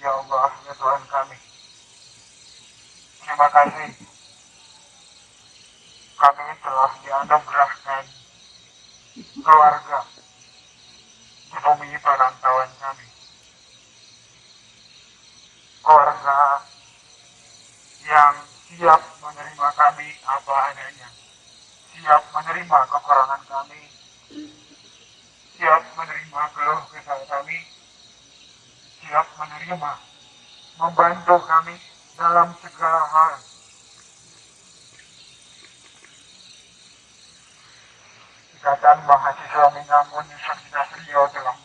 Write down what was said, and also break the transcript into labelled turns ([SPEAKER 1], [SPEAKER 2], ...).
[SPEAKER 1] Ya Allah, ya Tuhan kami. Terima kasih kami telah dianugerahkan keluarga di bumi perantauan kami. Keluarga yang siap menerima kami apa adanya, siap menerima kekurangan kami, siap menerima keluh kesah kami, siap menerima, membantu kami dalam segala hal. Ikatan Mahasiswa Minang Universitas Riau telah